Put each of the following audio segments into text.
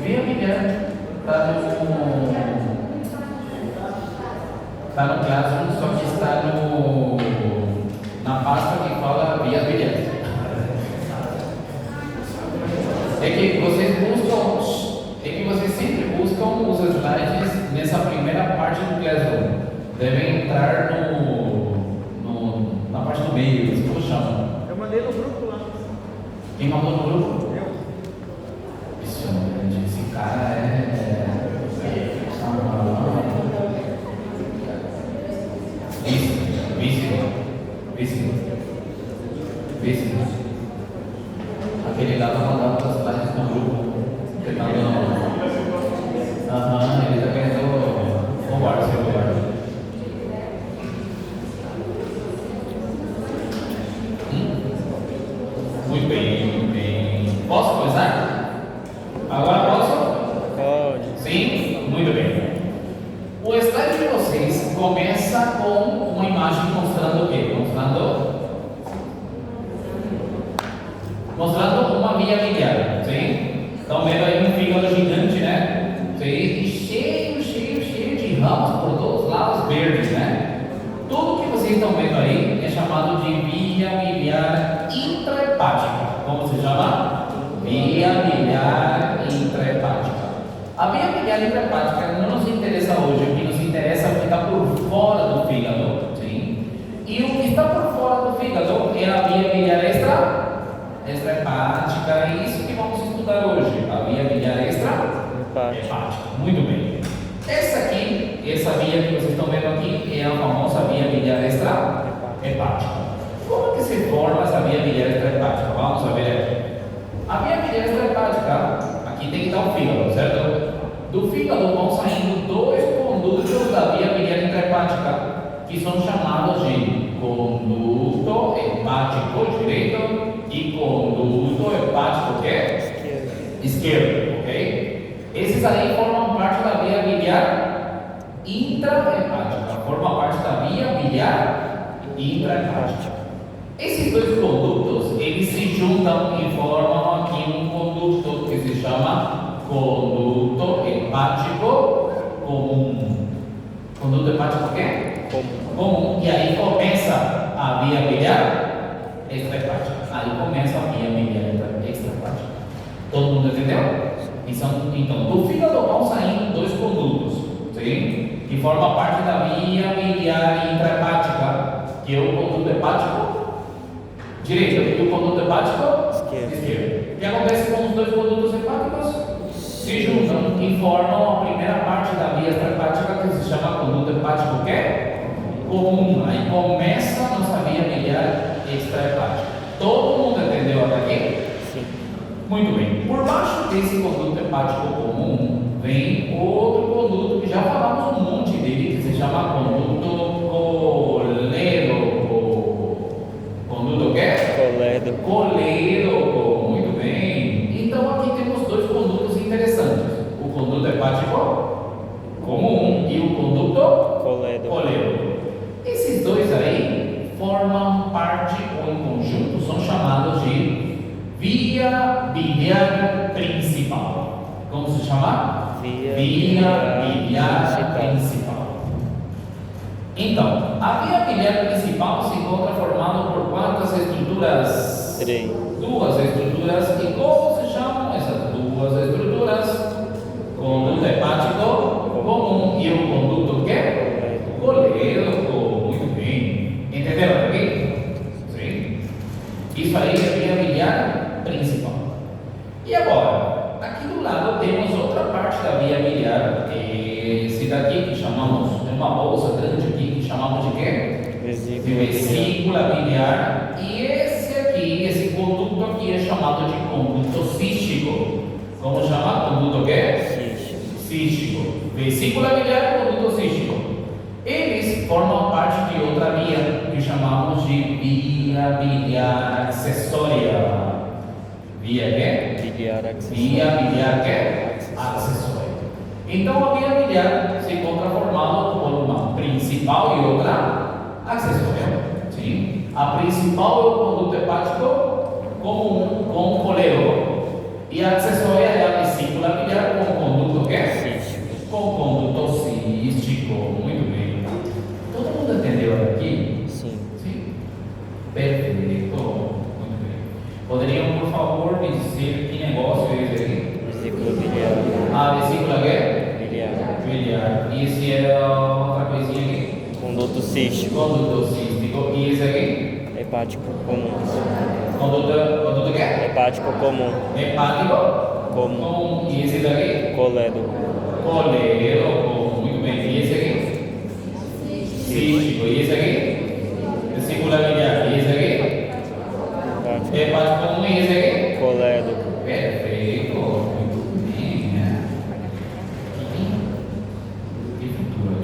Via biliar está no caso, só que está na pasta que fala via biliar. É que vocês sempre buscam os slides nessa primeira parte do Classroom. Devem entrar na parte do meio, como chama? Eu mandei no grupo lá. Quem mandou no grupo? Eu. Isso, esse cara é. Vício. Aquele lá tá mandando as slides no grupo. Ele tá dando. Ele tá ganhando o guarda, seu guarda. Muito bem. Posso começar? Agora posso? Pode. Sim? Muito bem. O slide de vocês começa com uma imagem mostrando o quê? Mostrando uma via biliar, sim? Estão vendo aí um fígado gigante, né? Sim? E cheio de ramos por todos os lados verdes, né? Tudo que vocês estão vendo aí é chamado de via biliar intrahepática. Como se chama? Via biliar intrahepática. A via biliar intrahepática não nos interessa hoje, o que nos interessa é o que está por fora do fígado, sim? E o que está por fora do fígado é a via biliar extrahepática, é isso que vamos estudar hoje, a via biliar extrahepática. Muito bem. Essa via que vocês estão vendo aqui é a famosa via biliar extrahepática. Como que se forma essa via biliar extrahepática? Vamos ver aqui. A via biliar extrahepática, aqui tem que estar o fígado, certo? Do fígado vão saindo dois condutos da via biliar intrahepática, que são chamados de conduto hepático direito e conduto hepático esquerdo, ok? Esses aí formam parte da via biliar intrahepática, formam parte da via biliar intrahepática. Esses dois condutos, eles se juntam e formam aqui um conduto que se chama conduto hepático comum. Conduto hepático o quê? Comum. E aí começa a via biliar extrahepática. Aí começa a via biliar extrahepática. Todo mundo entendeu? Então, do fígado vão saindo dois condutos, sim? Que formam parte da via biliar intrahepática, que é o conduto hepático direito e o conduto hepático esquerdo. O que acontece com os dois condutos hepáticos? Se juntam e formam a primeira parte da via extrahepática, que se chama conduto hepático comum. Aí começa a nossa via biliar extrahepática. Todo mundo entendeu até aqui? Sim. Muito bem. Por baixo desse conduto hepático comum vem outro conduto que já falamos um monte dele, que se chama conduto colédoco. Conduto o quê? Colédoco. Muito bem. Então aqui temos dois condutos interessantes: o conduto hepático comum e o conduto colédoco. Esses dois aí formam parte ou em conjunto são chamados de via biliar principal. Como se chama? Via biliar principal. Então, a via biliar principal se encontra formada por quantas estruturas? 3. Duas estruturas. E como se chamam essas duas estruturas? Conduto hepático comum e o conduto o quê? Colédoco. Muito bem. Entenderam aqui? Sim. Isso aí é a via biliar principal. E agora, aqui do lado temos outra parte da via biliar. Esse daqui que chamamos, é uma bolsa grande aqui que chamamos de quê? Vesícula biliar. E esse conduto aqui é chamado de conduto cístico. Como chama? Conduto o quê? Cístico. Vesícula biliar e conduto cístico. Eles formam parte de outra via que chamamos de via biliar acessória. Via biliar acessória. Então a via biliar se encontra formada por uma principal e outra acessória. Sim? A principal é o conduto hepático comum com colédoco. E a acessória é a vesícula biliar com favor, me dizer que negócio é esse aqui? Vesícula biliar. A vesícula quê? Biliar. Biliar. E esse é outra coisinha aqui? Conduto cístico. Conduto cístico. E esse aqui? Hepático comum. Conduto quê? Hepático comum. Hepático? Comum. E esse daqui? Colédoco. Colédoco. Muito bem. E esse aqui? Cístico. E esse aqui? Vesícula biliar. E esse aqui? Hepático. Hepático comum. E esse aqui? Colédoco. Perfeito. Muito bem. Que futuro.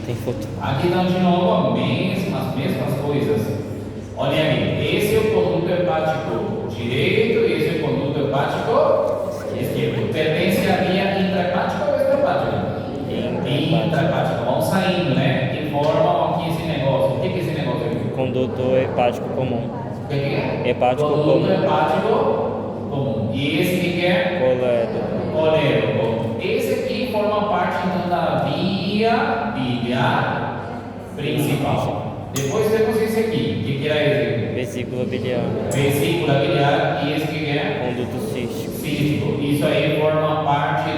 Tem futuro. Aqui estão de novo as mesmas coisas. Olhem aí, esse é o conduto hepático direito, esse é o conduto hepático esquerdo. Pertence à via intrahepática ou extrahepática? Intrahepática. Vão saindo, né? Que formam aqui esse negócio. O que é esse negócio aqui? Conduto hepático comum. O que é? Hepático conduto comum. hepático comum. E esse que é? Colédoco. Colédoco. Esse aqui forma parte então da via biliar principal. Depois temos esse aqui. O que era esse? Vesícula biliar. Vesícula biliar. E esse que é? Conduto cístico. Cístico. Isso aí forma parte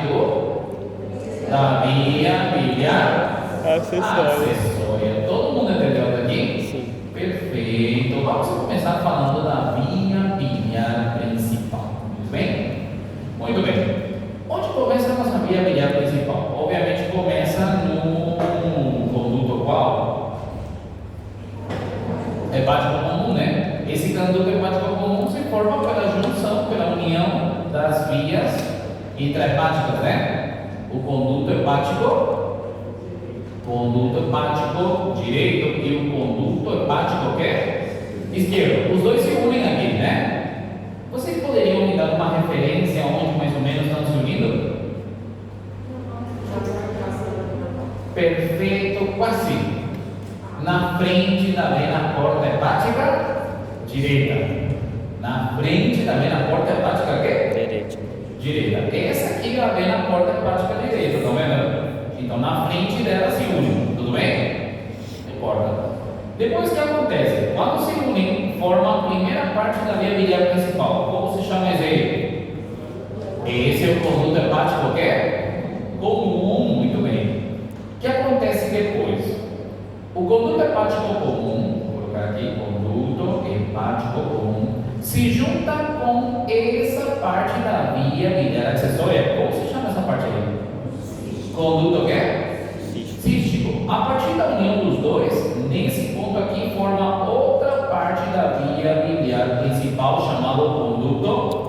da via biliar acessória. Todo mundo entendeu daqui? Sim. Perfeito. Vamos começar falando da via biliar principal. Muito bem? Muito bem. Onde começa a nossa via biliar principal? Obviamente começa no conduto qual? Hepático comum, né? Esse conduto hepático comum se forma pela junção, pela união das vias intrahepáticas, né? O conduto hepático direito e o conduto hepático esquerdo. Os dois se unem aqui, né? Vocês poderiam me dar uma referência onde mais ou menos estão se unindo? Perfeito, quase. Na frente da vena porta hepática direita. Na frente da vena porta hepática direita. Essa aqui é a vena porta hepática direita, estão vendo? Então na frente dela se une, tudo bem? Importa. Depois o que acontece? Quando se unem, forma a primeira parte da via biliar principal. Como se chama esse aí? Esse é o conduto hepático comum, muito bem. O que acontece depois? O conduto hepático comum, vou colocar aqui, conduto hepático comum, se junta com essa parte da via biliar acessória. Como se chama essa parte aí? Conduto cístico. A partir da união dos dois, nesse ponto aqui, forma outra parte da via biliar principal, chamada conduto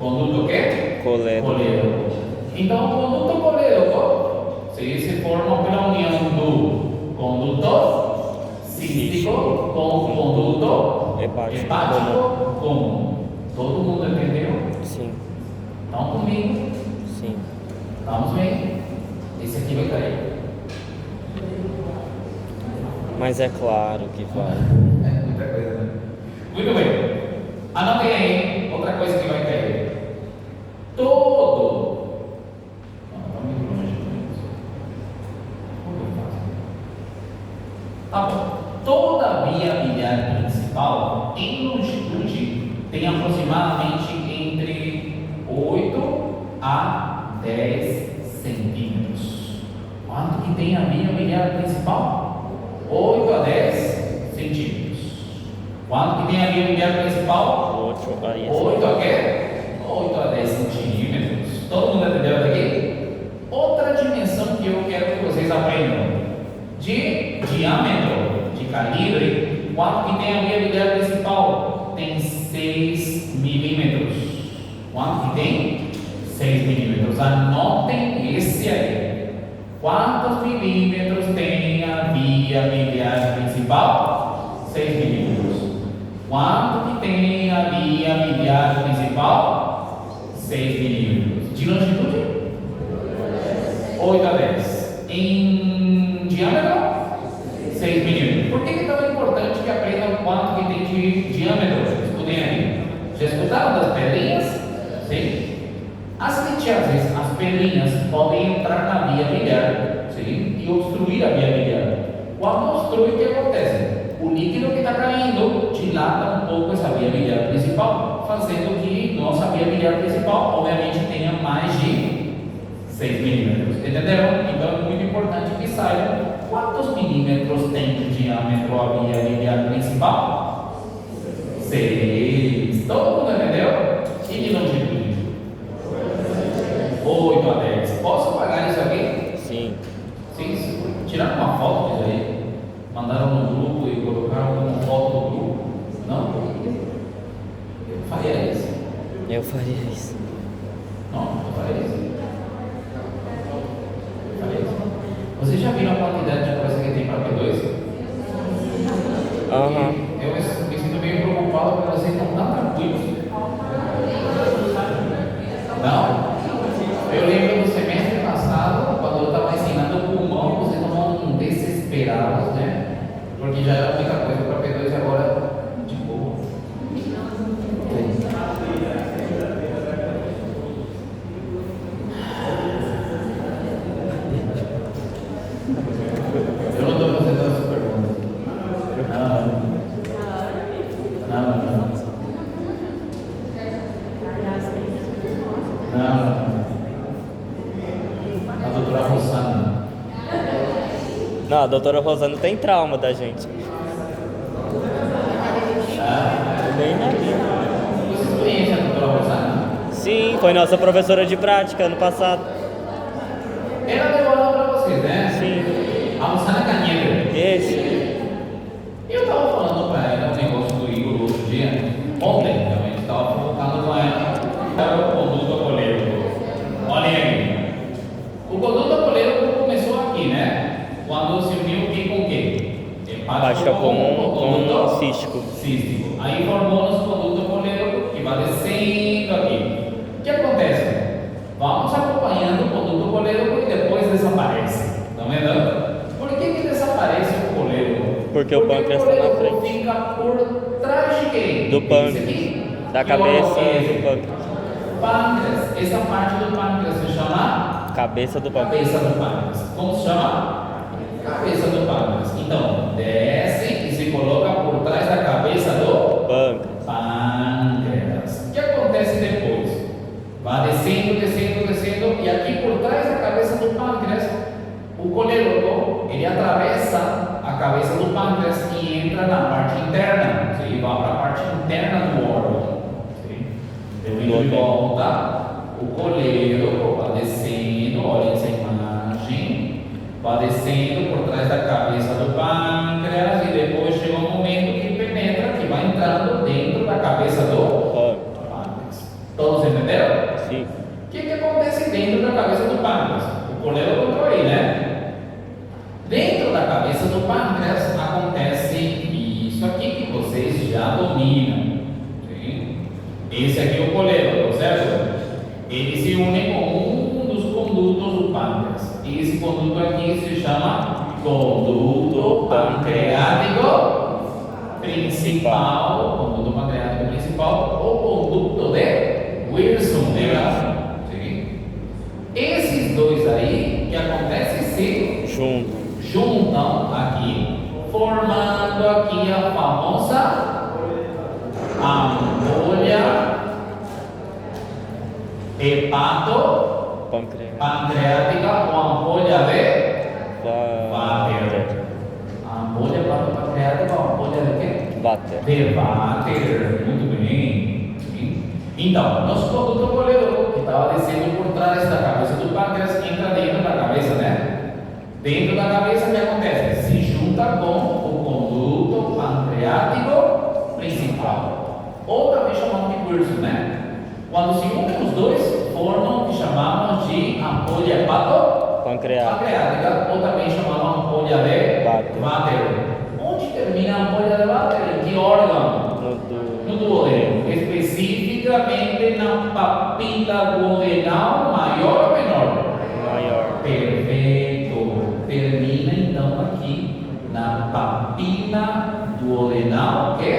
Conduto colédoco. Então, o conduto colédoco se forma pela união do conduto cístico com o conduto hepático comum. Todo mundo entendeu? Sim. Estão comigo? Sim. Vamos bem? Esse aqui vai cair. Mas é claro que vai. É muita coisa, né? Muito bem. Anotem aí outra coisa que vai cair. Tá bom. Toda a via biliar principal em longitude tem aproximadamente entre 8 a 10 centímetros. Quanto que tem a via biliar principal? 8 a 10 centímetros. Quanto que tem a via biliar principal? 8 a quê? 8 a 10 centímetros. Todo mundo entendeu daqui? Outra dimensão que eu quero que vocês aprendam: de diâmetro, de calibre, quanto que tem a via biliar principal? Tem 6 milímetros. Quanto que tem? 6 milímetros. Anotem esse aí. Quantos milímetros tem a via biliar principal? 6 milímetros. Quanto que tem a via biliar principal? 6 milímetros. De longitude? 8 a 10. Em diâmetro? 6 milímetros. Por que é tão importante que aprendam quanto que tem de diâmetro? Escutem aí. Já escutaram das pedrinhas? Sim. As pedrinhas podem entrar na via biliar, sim, e obstruir a via biliar. Quando obstrui, o que acontece? o líquido que está caindo dilata um pouco essa via biliar principal, fazendo que nossa via biliar principal, obviamente, tenha mais de 6 milímetros. Entenderam? Então é muito importante que saibam quantos milímetros tem de diâmetro a via biliar principal? 6. Todo mundo entendeu? E de longitude? 8 a 10. Posso apagar isso aqui? Sim. Sim. Tiraram uma foto disso aí? Mandaram no grupo e colocaram como foto do grupo? Não? Eu faria isso. Eu faria isso. Não, eu faria isso. Vocês já viram a quantidade de coisa que tem para P2? Aham. Eu me sinto meio preocupado porque vocês não estão tranquilos. Não? Eu lembro do semestre passado, quando eu estava ensinando o pulmão, vocês estavam desesperados, né? Porque já era muita coisa para P2 e agora, de boa. Eu não estou fazendo essa pergunta. Não. A doutora Rosana. Não, a doutora Rosana tem trauma da gente. Nem na vida. Vocês conhecem a doutora Rosana? Sim, foi nossa professora de prática ano passado. Ela deu aula para vocês, né? Sim. A Rosana Canheiro. Esse. Eu estava falando para ela um negócio do Igor outro dia. Ontem também, estava focando com ela. Era o conduto acolérico. Olhem aí. O conduto acolérico começou aqui, né? Quando se uniu aqui com o quê? Baixa com cístico. Cístico. Aí formou nosso conduto acolérico que vai descendo aqui. O que acontece? Vamos acompanhando o conduto colérico e depois desaparece. Estão vendo? Por que desaparece o colérico? Porque o pâncreas está na frente. Fica por trás de quem? Do pâncreas. Da cabeça do pâncreas. Pâncreas. Essa parte do pâncreas se chama? Cabeça do pâncreas. Cabeça do pâncreas. Como se chama? Cabeça do pâncreas. Então, desce e se coloca por trás da cabeça do Pâncreas. pâncreas. O que acontece depois? Vai descendo, descendo, descendo, e aqui por trás da cabeça do pâncreas, o colédoco, ele atravessa a cabeça do pâncreas e entra na parte interna, ele vai para a parte interna do órgão. Então, de volta, o colédoco vai descendo, olha essa imagem, vai descendo por trás da cabeça do pâncreas e depois chega um momento que penetra, que vai entrando dentro da cabeça do pâncreas. Todos entenderam? Sim. O que acontece dentro da cabeça do pâncreas? O colédoco entrou aí, né? Dentro da cabeça do pâncreas acontece isso aqui que vocês já dominam. Sim? Esse aqui é o colédoco, certo? Ele se une com um dos condutos do pâncreas. E esse conduto aqui se chama conduto pancreático principal. Conduto pancreático principal ou conduto de Wilson, legal? Esses dois aí, que acontece se juntam aqui, formando aqui a famosa ampolha hepato-pancreática ou ampolha de Vater. A ampolha hepato-pancreática ou ampolha de quê? Vater. De Vater, muito bem. Então, nosso conduto colédoco, que estava descendo por trás da cabeça do pâncreas, entra dentro da cabeça, né? Dentro da cabeça, o que acontece? Se junta com o conduto pancreático principal, ou também chamado de Wilson, né? Quando se unem os dois, formam o que chamamos de ampolha hepato-pancreática, ou também chamamos ampolha de Vater. Onde termina a ampolha de Vater? Em que órgão? No duodeno, especificamente na papila duodenal, maior ou menor? Maior. Perfeito. Termina então aqui na papila duodenal, que?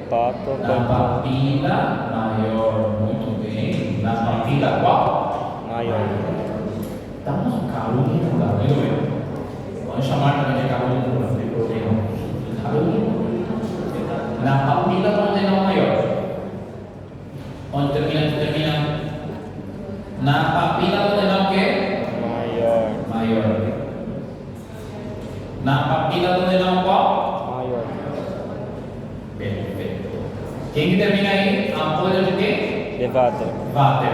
Na papila maior. Muito bem. Na papila qual? Maior. Estamos calúnico, muito bem. Vamos chamar também de calúnico, não tem problema. Na papila duodenal maior. Onde termina? Na papila duodenal que? Maior. Maior. Na papila duodenal qual? Maior. Perfeito. Quem que termina aí? Ampolha de quê? Levater. Váter.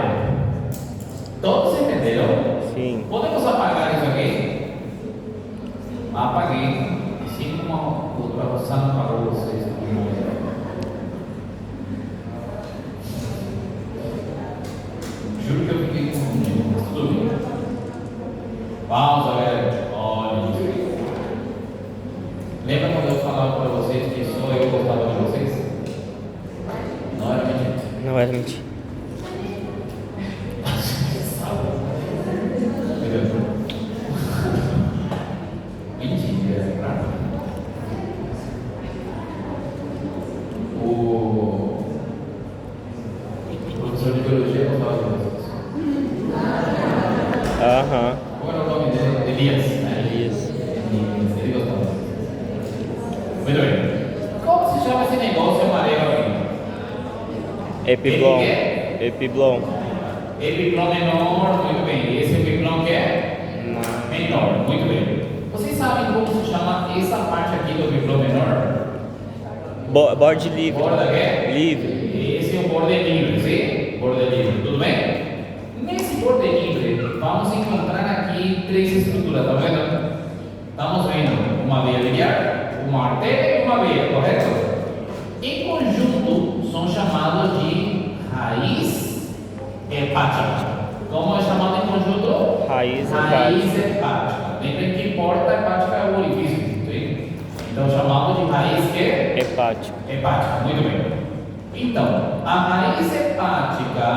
Todos entenderam? Sim. Podemos apagar isso aqui? Apaguei. Assim como a outra Rossana falou vocês. Juro que eu fiquei confundido, mas tudo bem. Vamos, galera. Olha. Lembra quando eu falava para vocês que só eu gostava de vocês? Não era mentira. Não era mentira. Mentira, tá? O professor de biologia gostava de vocês. Aham. Qual era o nome dele? Elias, né? Elias. Ele gostava. Muito bem. Como se chama esse negócio amarelo aqui? Epiblon. Ele quê? Epiblon. Epiblon menor, muito bem. Esse epiblon que é? Menor, muito bem. Vocês sabem como se chama essa parte aqui do epiblon menor? Borde livre. Borda que é? Livre. Esse é o borde livre, sim? Borde livre, tudo bem? Nesse borde livre, vamos encontrar aqui três estruturas, tá vendo? Estamos vendo uma veia biliar, uma artéria e uma veia, correto? Em conjunto, são chamados de raiz hepática. Como é chamado em conjunto? Raiz hepática. Lembrem que porta hepática é o orifício, sim? Então chamamos de raiz que? Hepático. Hepática, muito bem. Então, a raiz hepática